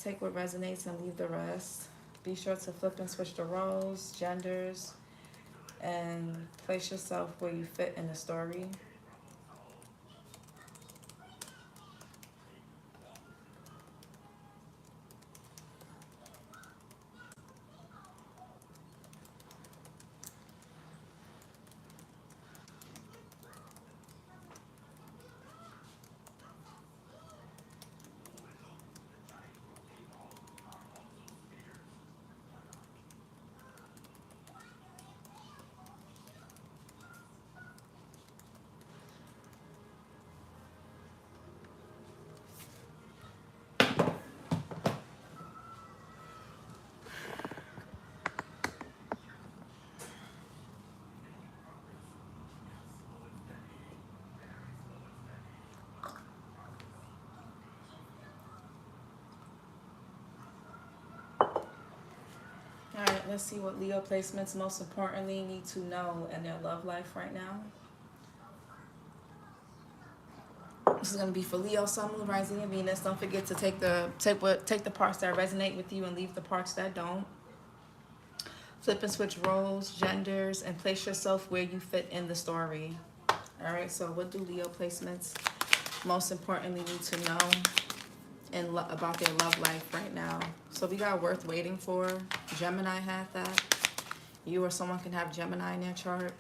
take what resonates and leave the rest. Be sure to flip and switch the roles, genders, and place yourself where you fit in the story. Alright, let's see what Leo placements most importantly need to know in their love life right now. This is going to be for Leo, Sun, Moon, Rising, and Venus. Don't forget to take the parts that resonate with you and leave the parts that don't. Flip and switch roles, genders, and place yourself where you fit in the story. Alright, so what do Leo placements most importantly need to know about their love life right now? So we got worth waiting for. Gemini had that. You or someone can have Gemini in their chart.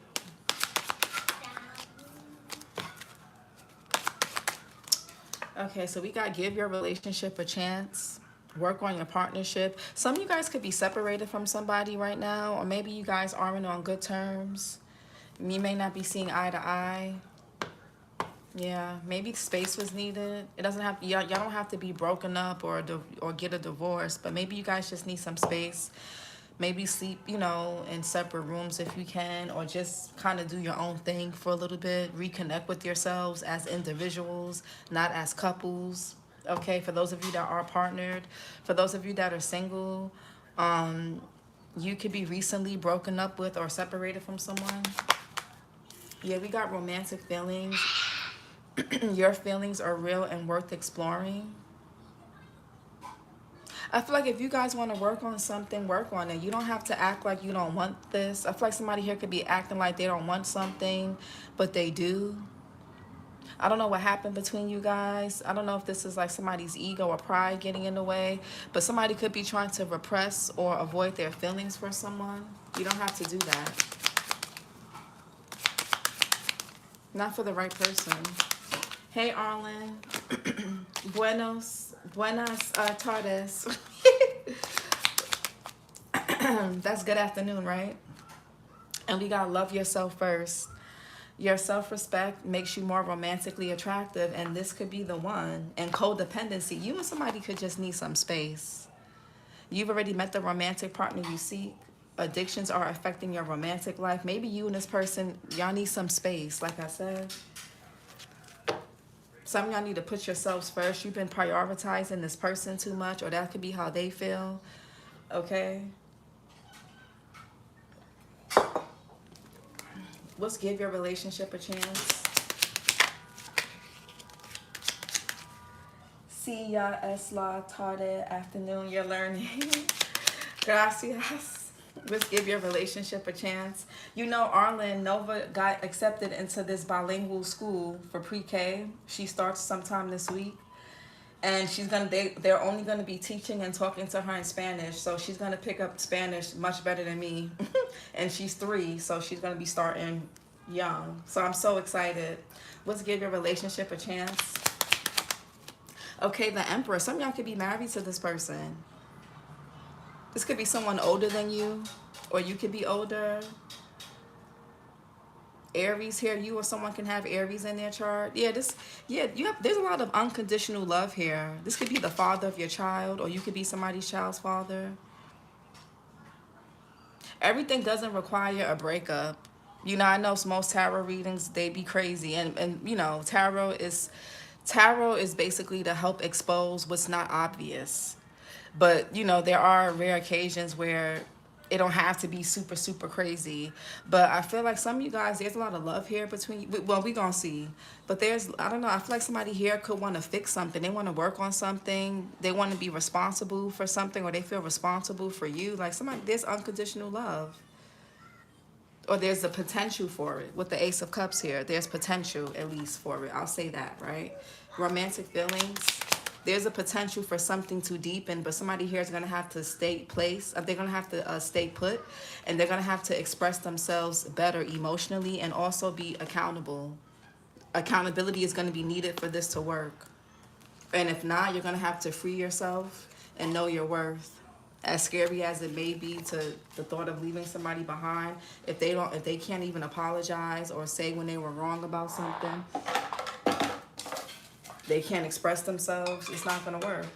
Okay, so we got give your relationship a chance. Work on your partnership. Some of you guys could be separated from somebody right now, or maybe you guys aren't on good terms. You may not be seeing eye to eye. Yeah, maybe space was needed. It doesn't have, y'all don't have to be broken up or get a divorce, but maybe you guys just need some space. Maybe sleep, you know, in separate rooms if you can, or just kind of do your own thing for a little bit. Reconnect with yourselves as individuals, not as couples. Okay, for those of you that are partnered, for those of you that are single, you could be recently broken up with or separated from someone. Yeah, we got romantic feelings. Your feelings are real and worth exploring. I feel like if you guys want to work on something, work on it. You don't have to act like you don't want this. I feel like somebody here could be acting like they don't want something, but they do. I don't know what happened between you guys. I don't know if this is like somebody's ego or pride getting in the way, but somebody could be trying to repress or avoid their feelings for someone. You don't have to do that. Not for the right person. Hey, Arlen. Buenas tardes. That's good afternoon, right? And we gotta love yourself first. Your self-respect makes you more romantically attractive, and this could be the one. And codependency, you and somebody could just need some space. You've already met the romantic partner you seek. Addictions are affecting your romantic life. Maybe you and this person, y'all need some space, like I said. Some of y'all need to put yourselves first. You've been prioritizing this person too much, or that could be how they feel. Okay? Let's give your relationship a chance. See ya, es la tarde, afternoon, you're learning. Gracias. Let's give your relationship a chance. You know, Arlen Nova got accepted into this bilingual school for pre-K. She starts sometime this week. And they're only gonna be teaching and talking to her in Spanish. So she's gonna pick up Spanish much better than me. And she's 3, so she's gonna be starting young. So I'm so excited. Let's give your relationship a chance. Okay, the Emperor. Some of y'all could be married to this person. This could be someone older than you, or you could be older. Aries here, you or someone can have Aries in their chart. Yeah, there's a lot of unconditional love here. This could be the father of your child, or you could be somebody's child's father. Everything doesn't require a breakup. You know, I know most tarot readings, they be crazy, and you know, tarot is basically to help expose what's not obvious. But, you know, there are rare occasions where It don't have to be super, super crazy. But I feel like some of you guys, there's a lot of love here between you. Well, we gonna see. But there's, I don't know, I feel like somebody here could want to fix something. They want to work on something. They want to be responsible for something, or they feel responsible for you. Like somebody, there's unconditional love. Or there's a potential for it. With the Ace of Cups here, there's potential at least for it. I'll say that, right? Romantic feelings. There's a potential for something to deepen, but somebody here is going to have to stay place. They're going to have to stay put, and they're going to have to express themselves better emotionally and also be accountable. Accountability is going to be needed for this to work. And if not, you're going to have to free yourself and know your worth. As scary as it may be to the thought of leaving somebody behind, if they can't even apologize or say when they were wrong about something, they can't express themselves, it's not going to work.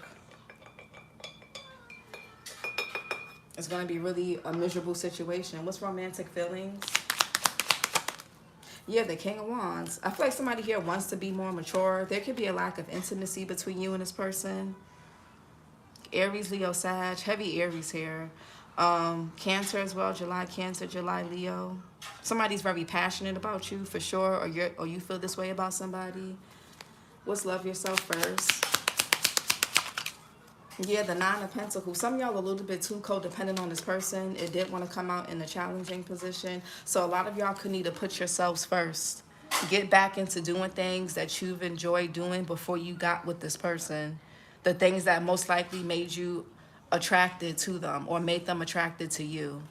It's going to be really a miserable situation. What's romantic feelings? Yeah, the King of Wands. I feel like somebody here wants to be more mature. There could be a lack of intimacy between you and this person. Aries, Leo, Sag. Heavy Aries here. Cancer as well. July, Cancer, July, Leo. Somebody's very passionate about you for sure, or you feel this way about somebody. What's love yourself first? Yeah, the Nine of Pentacles. Some of y'all are a little bit too codependent on this person. It did want to come out in a challenging position. So a lot of y'all could need to put yourselves first. Get back into doing things that you've enjoyed doing before you got with this person. The things that most likely made you attracted to them or made them attracted to you.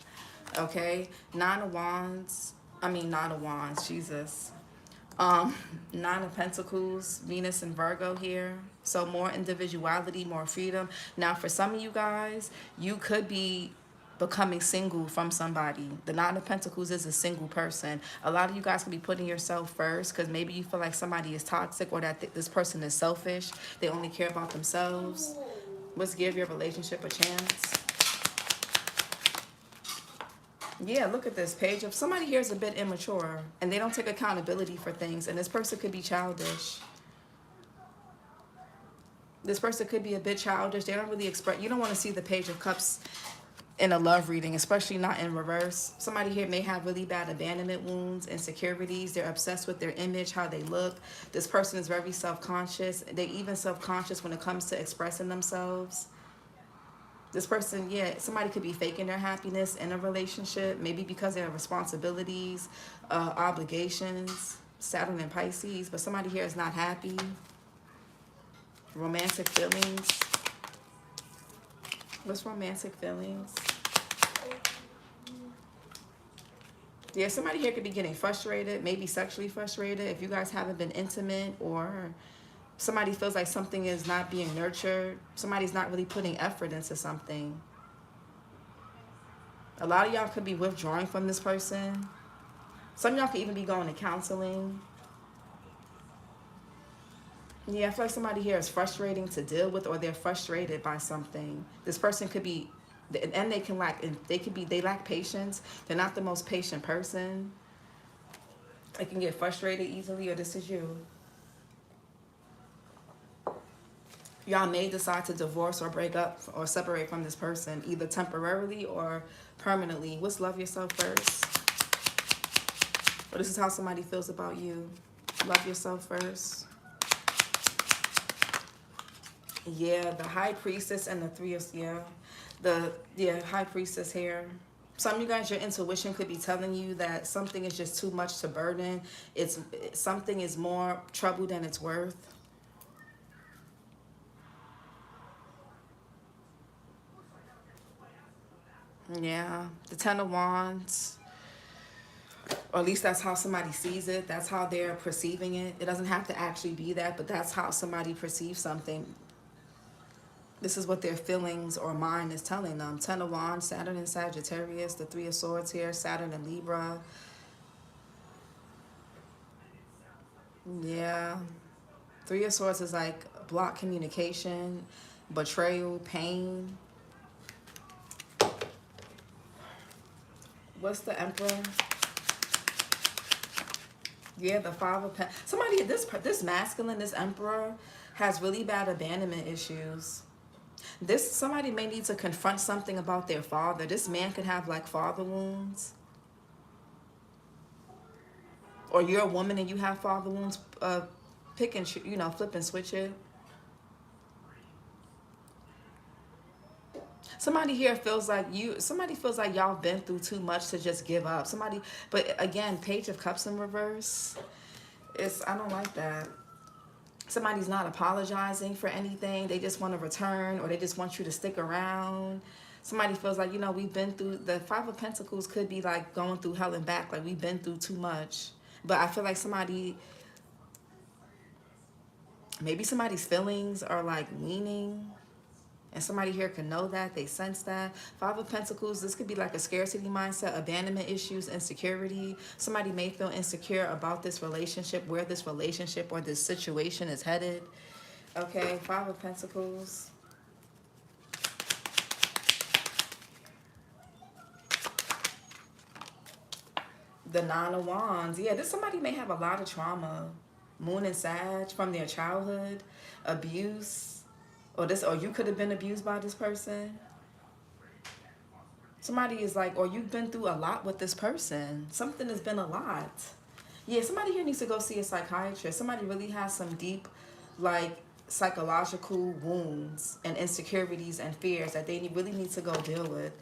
Okay? Nine of Wands. Jesus. Nine of Pentacles, Venus and Virgo here. So more individuality, more freedom. Now, for some of you guys, you could be becoming single from somebody. The Nine of Pentacles is a single person. A lot of you guys can be putting yourself first because maybe you feel like somebody is toxic or that this person is selfish. They only care about themselves. Let's give your relationship a chance. Yeah, look at this page. If somebody here is a bit immature and they don't take accountability for things, and this person could be childish. This person could be a bit childish. They don't really express. You don't want to see the Page of Cups in a love reading, especially not in reverse. Somebody here may have really bad abandonment wounds, insecurities. They're obsessed with their image, how they look. This person is very self-conscious. They even self-conscious when it comes to expressing themselves. This person, yeah, somebody could be faking their happiness in a relationship, maybe because they have responsibilities, obligations, Saturn and Pisces, but somebody here is not happy. Romantic feelings. What's romantic feelings? Yeah, somebody here could be getting frustrated, maybe sexually frustrated if you guys haven't been intimate, or somebody feels like something is not being nurtured. Somebody's not really putting effort into something. A lot of y'all could be withdrawing from this person. Some of y'all could even be going to counseling. Yeah, I feel like somebody here is frustrating to deal with, or they're frustrated by something. This person could be, and they lack patience. They're not the most patient person. They can get frustrated easily, or this is you. Y'all may decide to divorce or break up or separate from this person, either temporarily or permanently. What's love yourself first? Well, this is how somebody feels about you. Love yourself first. Yeah, the High Priestess and the Three of, High Priestess here. Some of you guys, your intuition could be telling you that something is just too much to burden. Something is more trouble than it's worth. Yeah, the Ten of Wands. Or at least that's how somebody sees it. That's how they're perceiving it. It doesn't have to actually be that, but that's how somebody perceives something. This is what their feelings or mind is telling them. Ten of Wands, Saturn and Sagittarius. The Three of Swords here, Saturn and Libra. Yeah. Three of Swords is like blocked communication, betrayal, pain. What's the Emperor? Yeah, the Five of Pentacles. Somebody, this masculine, this Emperor, has really bad abandonment issues. Somebody may need to confront something about their father. This man could have like father wounds. Or you're a woman and you have father wounds. Pick and flip and switch it. Somebody here feels like somebody feels like y'all been through too much to just give up. But again, Page of Cups in reverse. I don't like that. Somebody's not apologizing for anything. They just want to return, or they just want you to stick around. Somebody feels like, we've been through, the Five of Pentacles could be like going through hell and back. Like we've been through too much. But I feel like maybe somebody's feelings are like weaning. And somebody here can know that, they sense that. Five of Pentacles, this could be like a scarcity mindset, abandonment issues, insecurity. Somebody may feel insecure about this relationship, where this relationship or this situation is headed. Okay, Five of Pentacles. The Nine of Wands. Yeah, somebody may have a lot of trauma. Moon and Sag from their childhood, abuse. Or you could have been abused by this person. Somebody is like, or you've been through a lot with this person. Something has been a lot. Yeah, somebody here needs to go see a psychiatrist. Somebody really has some deep, like, psychological wounds and insecurities and fears that they really need to go deal with.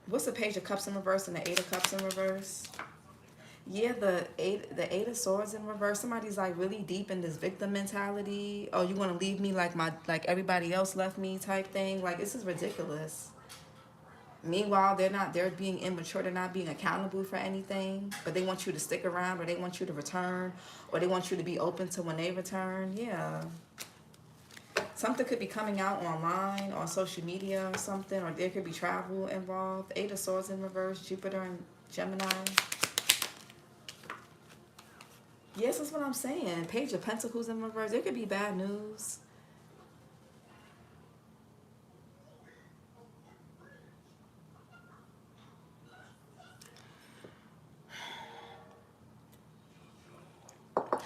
What's the Page of Cups in reverse and the Eight of Cups in reverse? Yeah, the Eight of Swords in reverse. Somebody's like really deep in this victim mentality. Oh, you want to leave me like everybody else left me type thing. Like, this is ridiculous. Meanwhile, they're being immature. They're not being accountable for anything. But they want you to stick around, or they want you to return, or they want you to be open to when they return. Yeah. Something could be coming out online, on social media or something, or there could be travel involved. Eight of Swords in reverse, Jupiter and Gemini. Yes, that's what I'm saying. Page of Pentacles in reverse. There could be bad news.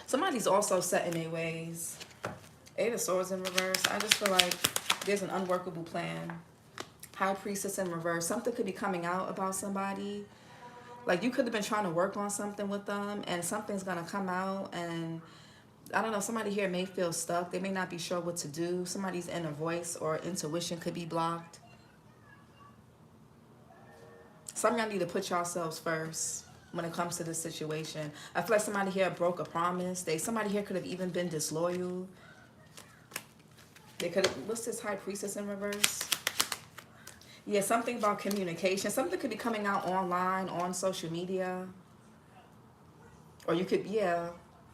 Somebody's also set in their ways. Eight of Swords in reverse. I just feel like there's an unworkable plan. High Priestess in reverse. Something could be coming out about somebody. Like, you could have been trying to work on something with them, and something's going to come out, and I don't know, somebody here may feel stuck. They may not be sure what to do. Somebody's inner voice or intuition could be blocked. Some of y'all need to put yourselves first when it comes to this situation. I feel like somebody here broke a promise. Somebody here could have even been disloyal. They could have, what's this High Priestess in reverse? Yeah, something about communication. Something could be coming out online, on social media. Or you could, yeah,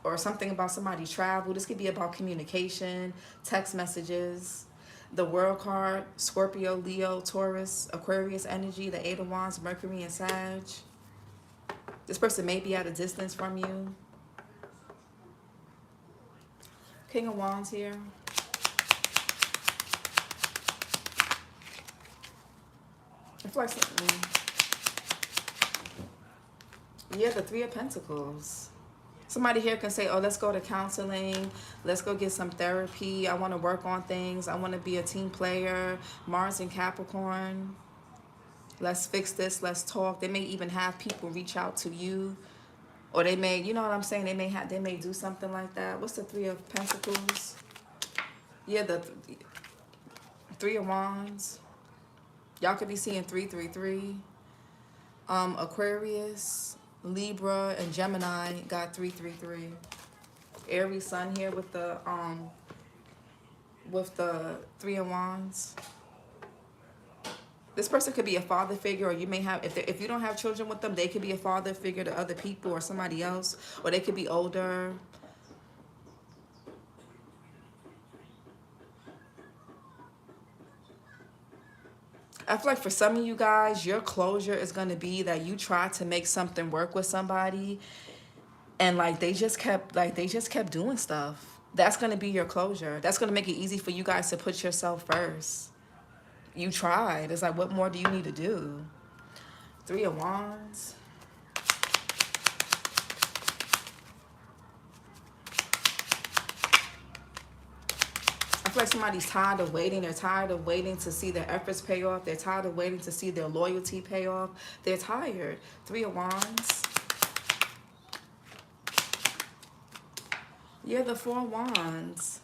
or something about somebody's travel. This could be about communication, text messages. The World card, Scorpio, Leo, Taurus, Aquarius energy, the Eight of Wands, Mercury and Sag. This person may be at a distance from you. King of Wands here. I feel like something. Yeah, the Three of Pentacles. Somebody here can say, oh, let's go to counseling. Let's go get some therapy. I want to work on things. I want to be a team player. Mars and Capricorn. Let's fix this. Let's talk. They may even have people reach out to you. Or they may, you know what I'm saying? They may do something like that. What's the Three of Pentacles? Yeah, the Three of Wands. Y'all could be seeing 333. Aquarius, Libra, and Gemini got 333. Aries Sun here with the Three of Wands. This person could be a father figure, or you may have, if you don't have children with them, they could be a father figure to other people or somebody else, or they could be older. I feel like for some of you guys, your closure is going to be that you tried to make something work with somebody, and like they just kept doing stuff. That's going to be your closure. That's going to make it easy for you guys to put yourself first. You tried. It's like, what more do you need to do? Three of Wands. feel like somebody's tired of waiting. They're tired of waiting to see their efforts pay off. They're tired of waiting to see their loyalty pay off. They're tired. 3 of Wands. Yeah, the 4 of Wands.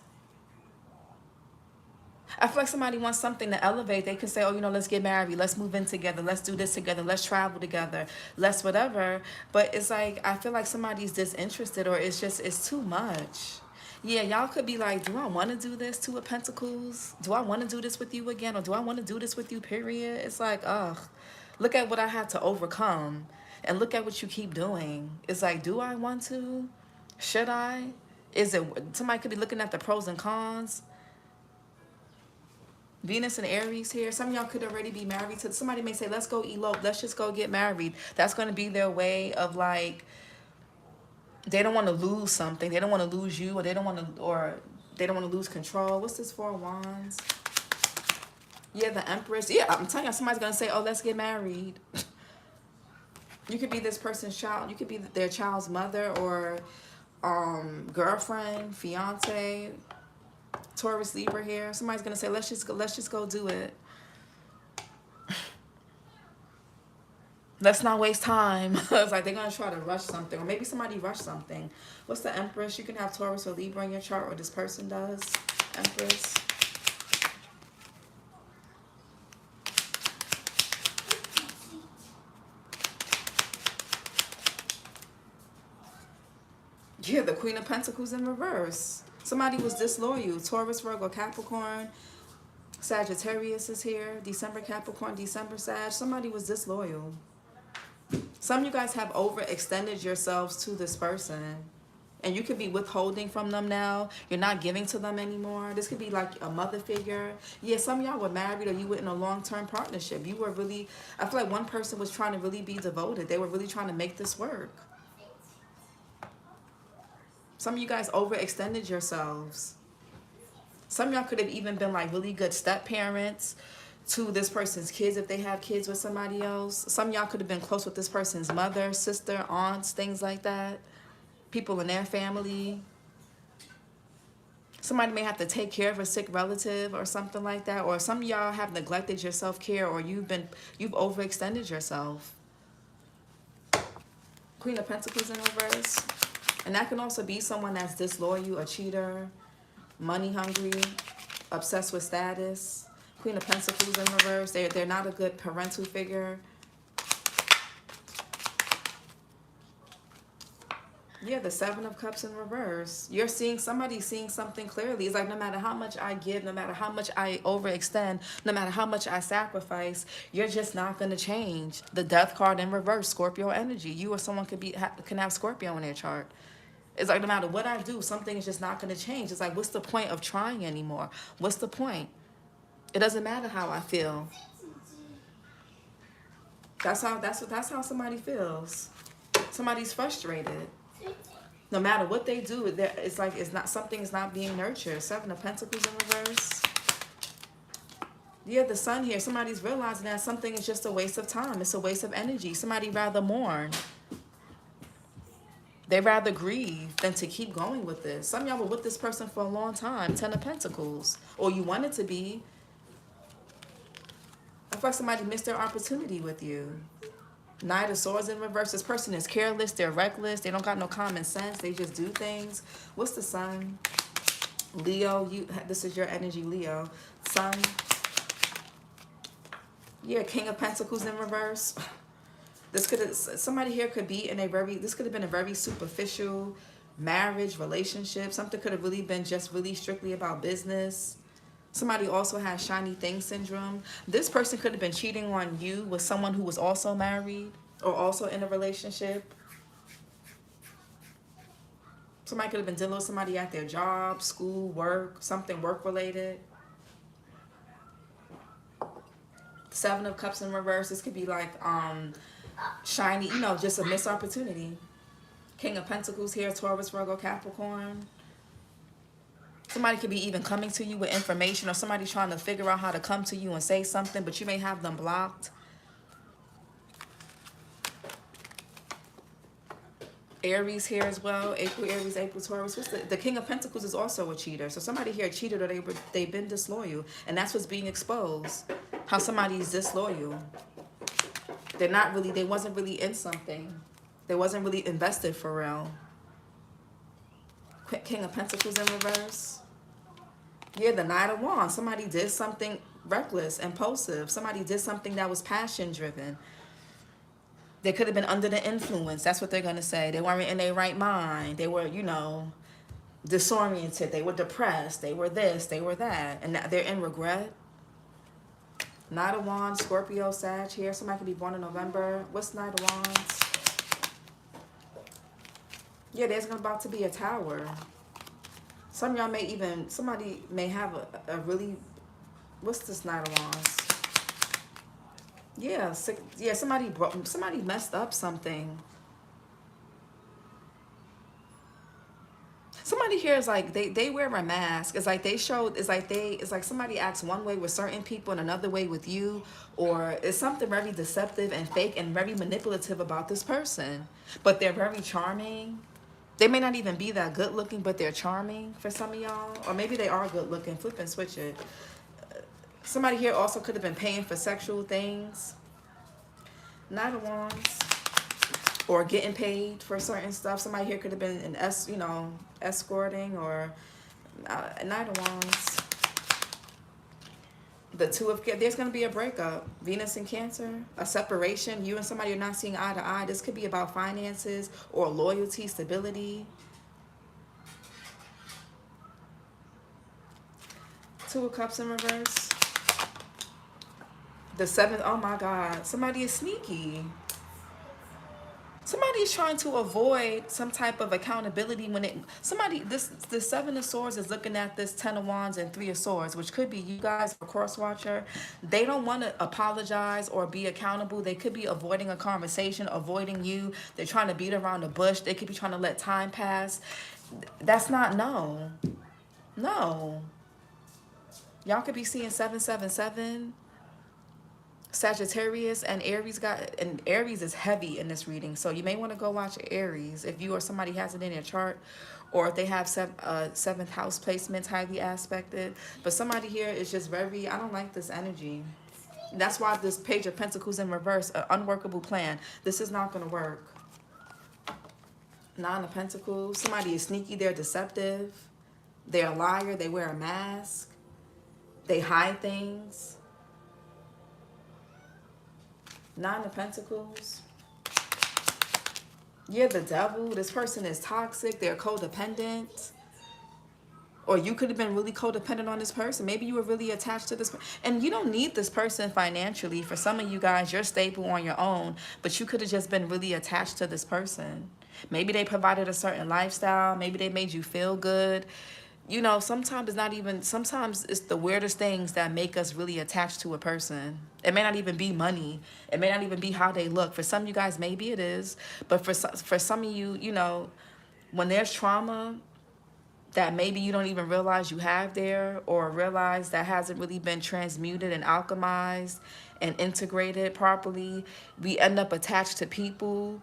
I feel like somebody wants something to elevate. They can say, oh, you know, let's get married. Let's move in together. Let's do this together. Let's travel together. Let's whatever. But it's like, I feel like somebody's disinterested, or it's just, it's too much. Yeah, y'all could be like, do I want to do this? 2 of Pentacles. Do I want to do this with you again? Or do I want to do this with you, period? It's like, ugh, look at what I had to overcome. And look at what you keep doing. It's like, do I want to? Should I? Is it, somebody could be looking at the pros and cons. Venus and Aries here. Some of y'all could already be married to, somebody may say, let's go elope. Let's just go get married. That's going to be their way of like, they don't want to lose something. They don't want to lose you, or they don't want to lose control. What's this 4 of Wands? Yeah, the Empress. Yeah, I'm telling you, somebody's going to say, oh, let's get married. You could be this person's child. You could be their child's mother, or girlfriend, fiance, Taurus, Libra here. Somebody's going to say, let's just go do it. Let's not waste time. It's like they're going to try to rush something. Or maybe somebody rushed something. What's the Empress? You can have Taurus or Libra in your chart, or this person does. Empress. Yeah, the Queen of Pentacles in reverse. Somebody was disloyal. Taurus, Virgo, Capricorn. Sagittarius is here. December, Capricorn, December, Sag. Somebody was disloyal. Some of you guys have overextended yourselves to this person. And you could be withholding from them now. You're not giving to them anymore. This could be like a mother figure. Yeah, some of y'all were married, or you were in a long-term partnership. You were really, I feel like one person was trying to really be devoted. They were really trying to make this work. Some of you guys overextended yourselves. Some of y'all could have even been like really good step-parents to this person's kids if they have kids with somebody else. Some of y'all could have been close with this person's mother, sister, aunts, things like that. People in their family. Somebody may have to take care of a sick relative or something like that. Or some of y'all have neglected your self-care, or you've overextended yourself. Queen of Pentacles in reverse. And that can also be someone that's disloyal, a cheater, money hungry, obsessed with status. Queen of Pentacles in reverse. They're not a good parental figure. Yeah, the 7 of Cups in reverse. You're seeing, somebody's seeing something clearly. It's like, no matter how much I give, no matter how much I overextend, no matter how much I sacrifice, you're just not going to change. The Death card in reverse, Scorpio energy. You or someone can have Scorpio in their chart. It's like, no matter what I do, something is just not going to change. It's like, what's the point of trying anymore? What's the point? It doesn't matter how I feel. That's how somebody feels. Somebody's frustrated. No matter what they do, it's like something is not being nurtured. 7 of Pentacles in reverse. Yeah, the Sun here. Somebody's realizing that something is just a waste of time. It's a waste of energy. Somebody rather mourn. They rather grieve than to keep going with this. Some of y'all were with this person for a long time. 10 of Pentacles. Or you wanted to be. I feel like somebody missed their opportunity with you. Knight of Swords in reverse. This person is careless. They're reckless. They don't got no common sense. They just do things. What's the Sun? Leo. This is your energy, Leo. Sun. Yeah, King of Pentacles in reverse. Somebody here could be in this could have been a very superficial marriage, relationship. Something could have really been just really strictly about business. Somebody also has shiny thing syndrome. This person could have been cheating on you with someone who was also married or also in a relationship. Somebody could have been dealing with somebody at their job, school, work, something work-related. 7 of Cups in reverse. This could be like shiny, just a missed opportunity. King of Pentacles here, Taurus, Virgo, Capricorn. Somebody could be even coming to you with information, or somebody trying to figure out how to come to you and say something, but you may have them blocked. Aries here as well. April, Aries, April, Taurus. What's the King of Pentacles is also a cheater. So somebody here cheated or they've been disloyal. And that's what's being exposed. How somebody's disloyal. They're not really, they wasn't really in something. They wasn't really invested for real. King of Pentacles in reverse. Yeah, the Knight of Wands. Somebody did something reckless, impulsive. Somebody did something that was passion driven. They could have been under the influence. That's what they're going to say. They weren't in their right mind. They were, you know, disoriented. They were depressed. They were this. They were that. And they're in regret. Knight of Wands, Scorpio, Sag here. Somebody could be born in November. What's Knight of Wands? Yeah, there's about to be a tower. Some of y'all may even, somebody may have a really, what's this Knight of Wands? Yeah, somebody messed up something. Somebody here is like they wear a mask. It's like it's like somebody acts one way with certain people and another way with you, or it's something very deceptive and fake and very manipulative about this person. But they're very charming. They may not even be that good looking, but they're charming for some of y'all. Or maybe they are good looking. Flip and switch it. Somebody here also could have been paying for sexual things. Knight of Wands. Or getting paid for certain stuff. Somebody here could have been an escorting or Knight of Wands. The Two of There's going to be a breakup. Venus and Cancer. A separation. You and somebody are not seeing eye to eye. This could be about finances or loyalty, stability. Two of Cups in reverse. The Seventh. Oh my God. Somebody is sneaky. Somebody is trying to avoid some type of accountability when the Seven of Swords is looking at this Ten of Wands and Three of Swords, which could be you guys or cross-watcher. They don't want to apologize or be accountable. They could be avoiding a conversation, avoiding you. They're trying to beat around the bush. They could be trying to let time pass. That's not, no. No. Y'all could be seeing 777. Sagittarius and Aries Aries is heavy in this reading, so you may want to go watch Aries if you or somebody has it in their chart, or if they have seventh house placements highly aspected. But somebody here is just very, I don't like this energy. That's why this Page of Pentacles in reverse, an unworkable plan. This is not going to work. Nine of Pentacles. Somebody is sneaky. They're deceptive. They're a liar. They wear a mask. They hide things. Nine of Pentacles. Yeah, the Devil. This person is toxic. They're codependent. Or you could have been really codependent on this person. Maybe you were really attached to this person. And you don't need this person financially. For some of you guys, you're stable on your own. But you could have just been really attached to this person. Maybe they provided a certain lifestyle. Maybe they made you feel good. You know, sometimes it's the weirdest things that make us really attached to a person. It may not even be money. It may not even be how they look. For some of you guys, maybe it is. But for some of you, you know, when there's trauma that maybe you don't even realize you have there, or realize that hasn't really been transmuted and alchemized and integrated properly, we end up attached to people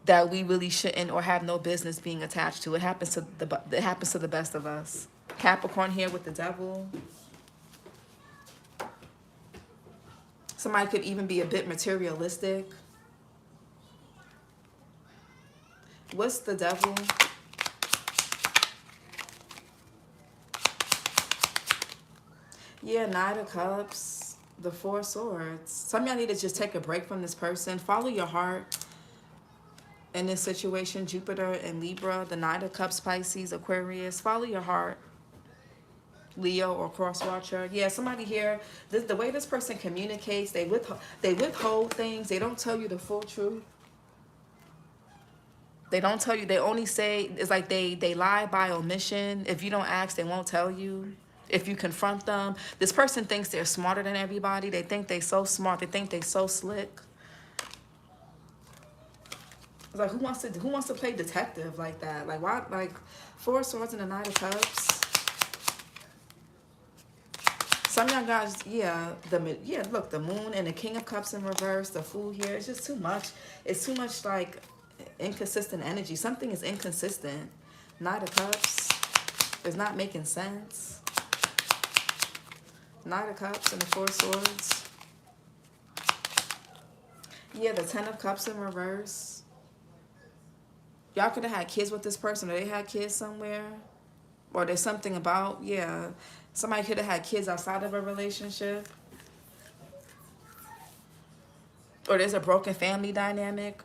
that we really shouldn't or have no business being attached to. It happens to the best of us. Capricorn here with the Devil. Somebody could even be a bit materialistic. What's the Devil? Yeah, Knight of Cups, the Four of Swords. Some of y'all need to just take a break from this person. Follow your heart. In this situation, Jupiter and Libra, the Knight of Cups, Pisces, Aquarius. Follow your heart. Leo or cross-watcher. Yeah, somebody here, the way this person communicates, they withhold things. They don't tell you the full truth. They don't tell you. They only say, it's like they lie by omission. If you don't ask, they won't tell you. If you confront them, this person thinks they're smarter than everybody. They think they're so smart. They think they're so slick. It's like, who wants to play detective like that? Like, why? Like, Four of Swords and the Knight of Cups. Some of y'all guys, look, the Moon and the King of Cups in reverse, the Fool here. It's just too much. It's too much, like, inconsistent energy. Something is inconsistent. Knight of Cups is not making sense. Knight of Cups and the Four Swords. Yeah, the Ten of Cups in reverse. Y'all could have had kids with this person, or they had kids somewhere. Or there's something about, yeah. Somebody could have had kids outside of a relationship. Or there's a broken family dynamic.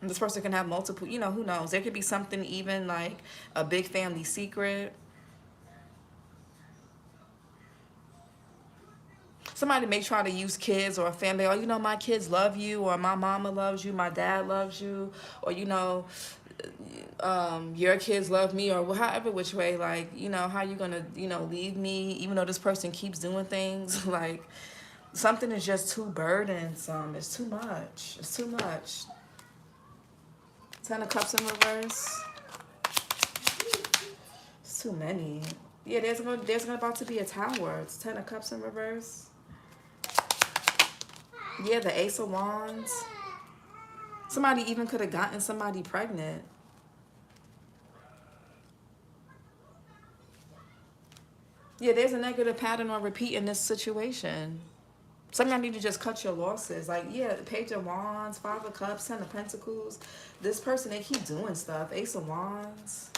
And this person can have multiple, you know, who knows? There could be something even like a big family secret. Somebody may try to use kids or a family. Oh, you know, my kids love you, or my mama loves you, my dad loves you, or, you know, your kids love me, or however which way, like, you know, how you gonna, you know, leave me even though this person keeps doing things. Like, something is just too burdensome. It's too much. It's too much. Ten of Cups in reverse. It's too many. Yeah, there's about to be a Tower. It's Ten of Cups in reverse. Yeah, the Ace of Wands. Somebody even could have gotten somebody pregnant. Yeah, there's a negative pattern on repeat in this situation. Some of y'all need to just cut your losses. Like, yeah, Page of Wands, Five of Cups, Ten of Pentacles. This person, they keep doing stuff. Ace of Wands.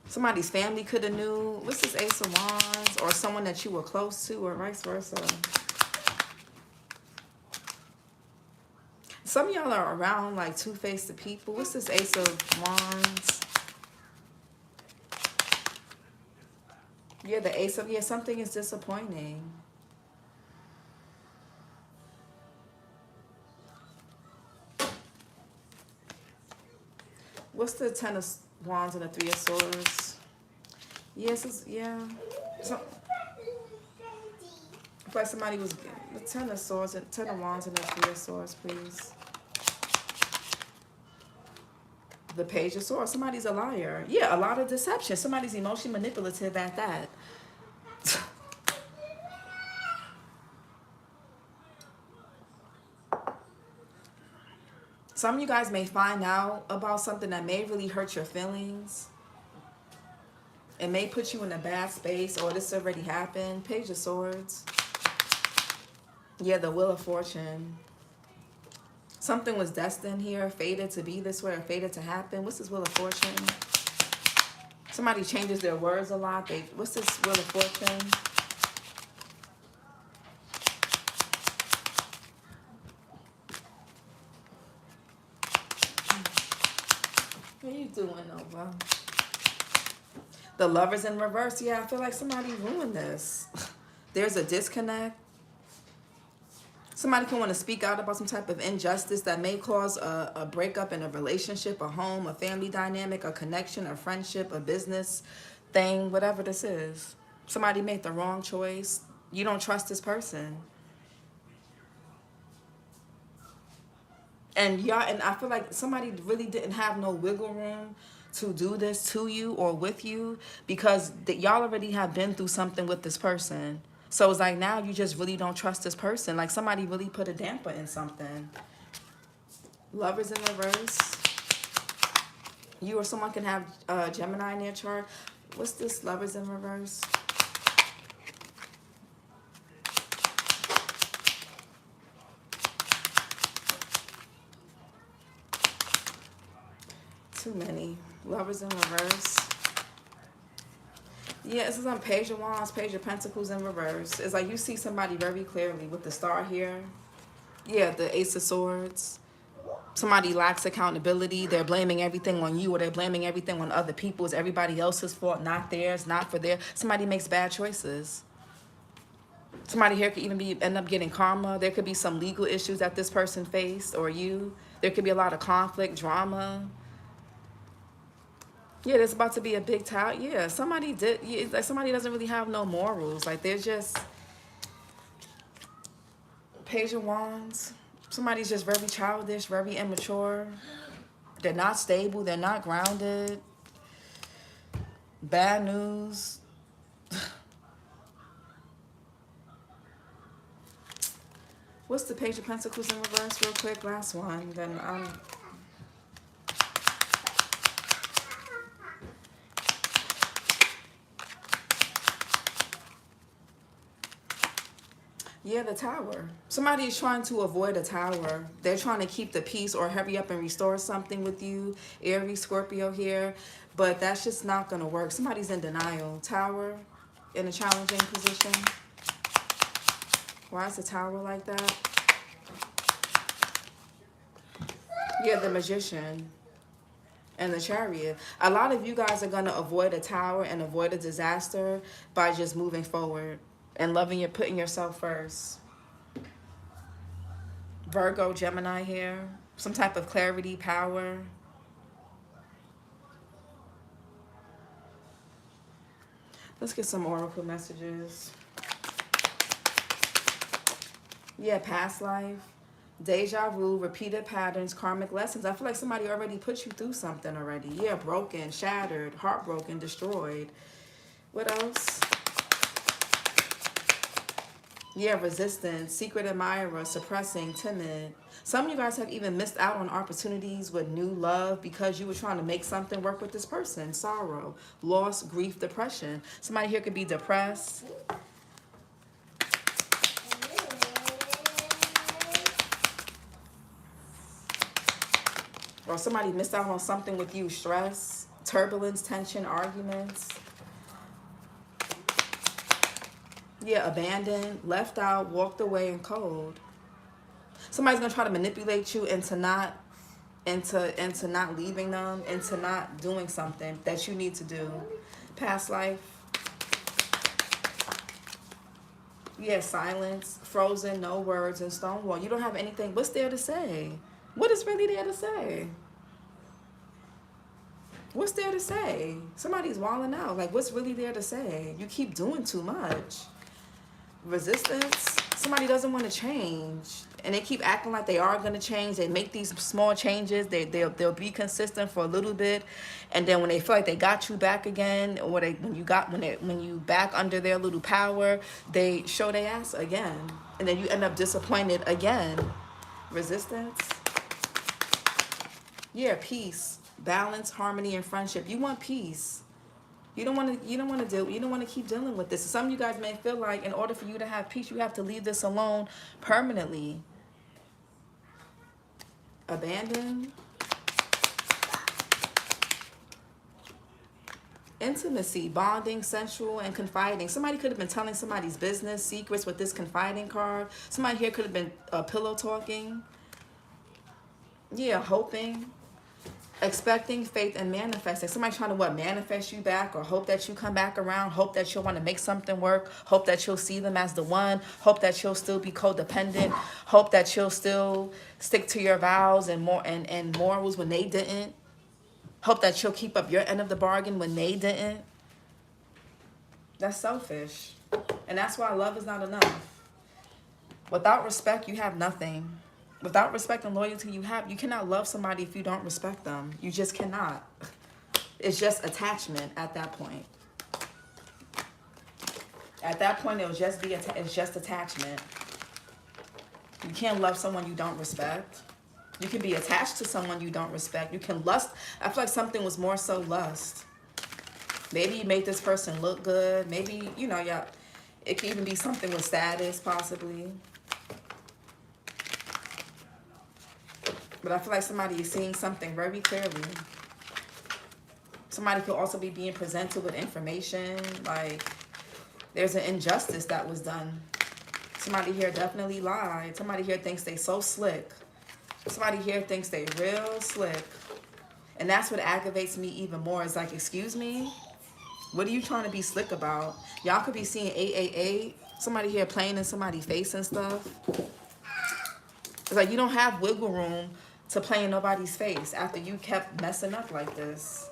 Somebody's family could have knew. What's this Ace of Wands? Or someone that you were close to, or vice versa. Some of y'all are around like two-faced people. What's this Ace of Wands? Yeah, the Ace of, yeah, something is disappointing. What's the Ten of Wands and the Three of Swords? Yes, yeah. So, I feel like somebody was, the Ten of Swords and Ten of Wands and the Three of Swords, please. The Page of Swords. Somebody's a liar. Yeah, a lot of deception. Somebody's emotionally manipulative at that. Some of you guys may find out about something that may really hurt your feelings. It may put you in a bad space, or this already happened. Page of Swords. Yeah, the Wheel of Fortune. Something was destined here, fated to be this way, or fated to happen. What's this Wheel of Fortune? Somebody changes their words a lot. What's this Wheel of Fortune? What are you doing, Nova? The Lovers in reverse. Yeah, I feel like somebody ruined this. There's a disconnect. Somebody can want to speak out about some type of injustice that may cause a breakup in a relationship, a home, a family dynamic, a connection, a friendship, a business thing, whatever this is. Somebody made the wrong choice. You don't trust this person. And y'all, and I feel like somebody really didn't have no wiggle room to do this to you or with you, because y'all already have been through something with this person. So it's like now you just really don't trust this person. Like somebody really put a damper in something. Lovers in reverse. You or someone can have Gemini in their chart. What's this Lovers in reverse? Too many. Lovers in reverse. Yeah, this is on Page of Wands, Page of Pentacles in reverse. It's like you see somebody very clearly with the star here. Yeah, the Ace of Swords. Somebody lacks accountability. They're blaming everything on you, or they're blaming everything on other people. It's everybody else's fault, not theirs, not for their. Somebody makes bad choices. Somebody here could even end up getting karma. There could be some legal issues that this person faced, or you. There could be a lot of conflict, drama. Yeah, there's about to be a big tower. Yeah, somebody did. Yeah, like somebody doesn't really have no morals. Like they're just Page of Wands. Somebody's just very childish, very immature. They're not stable. They're not grounded. Bad news. What's the Page of Pentacles in reverse real quick? Last one. Then yeah, the Tower. Somebody is trying to avoid a Tower. They're trying to keep the peace or hurry up and restore something with you. Aries, Scorpio here. But that's just not going to work. Somebody's in denial. Tower in a challenging position. Why is the Tower like that? Yeah, the Magician and the Chariot. A lot of you guys are going to avoid a Tower and avoid a disaster by just moving forward and putting yourself first. Virgo, Gemini here. Some type of clarity, power. Let's get some oracle messages. Yeah, past life. Deja vu, repeated patterns, karmic lessons. I feel like somebody already put you through something already. Yeah, broken, shattered, heartbroken, destroyed. What else? Yeah, resistance, secret admirer, suppressing, timid. Some of you guys have even missed out on opportunities with new love because you were trying to make something work with this person. Sorrow, loss, grief, depression. Somebody here could be depressed. Or somebody missed out on something with you. Stress, turbulence, tension, arguments. Yeah, abandoned, left out, walked away, and cold. Somebody's gonna try to manipulate you into not leaving them, into not doing something that you need to do. Past life. Yeah, silence, frozen, no words, and stonewall. You don't have anything. What's there to say? What is really there to say? What's there to say? Somebody's walling out. Like, what's really there to say? You keep doing too much. Resistance. Somebody doesn't want to change. And they keep acting like they are going to change. They make these small changes. They'll be consistent for a little bit. And then when they feel like they got you back again, or when you back under their little power, they show their ass again. And then you end up disappointed again. Resistance. Yeah, peace, balance, harmony, and friendship. You want peace. You don't want to keep dealing with this. Some of you guys may feel like in order for you to have peace, you have to leave this alone permanently. Abandon. Intimacy, bonding, sensual, and confiding. Somebody could have been telling somebody's business, secrets with this confiding card. Somebody here could have been pillow talking. Yeah, hoping. Expecting, faith, and manifesting. Somebody trying to manifest you back, or hope that you come back around, hope that you'll want to make something work, hope that you'll see them as the one, hope that you'll still be codependent, hope that you'll still stick to your vows and morals when they didn't, hope that you'll keep up your end of the bargain when they didn't. That's selfish. And that's why love is not enough. Without respect, you have nothing. Without respect and loyalty, you cannot love somebody if you don't respect them. You just cannot. It's just attachment at that point. At that point, it's just attachment. You can't love someone you don't respect. You can be attached to someone you don't respect. You can lust. I feel like something was more so lust. Maybe you made this person look good. Maybe, yeah, it could even be something with status, possibly. But I feel like somebody is seeing something very clearly. Somebody could also be being presented with information. Like, there's an injustice that was done. Somebody here definitely lied. Somebody here thinks they so slick. Somebody here thinks they real slick. And that's what aggravates me even more. It's like, excuse me? What are you trying to be slick about? Y'all could be seeing 888. Somebody here playing in somebody's face and stuff. It's like you don't have wiggle room to play in nobody's face after you kept messing up like this.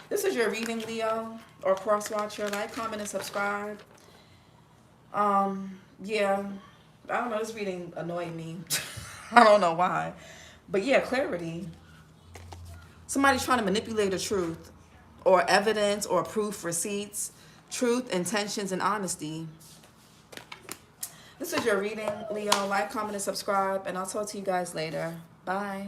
This is your reading, Leo, or cross-watcher. Like, comment, and subscribe. Yeah, I don't know. This reading annoyed me. I don't know why. But yeah, clarity. Somebody's trying to manipulate the truth, or evidence, or proof, receipts, truth, intentions, and honesty. This is your reading, Leo. Like, comment, and subscribe, and I'll talk to you guys later. Bye.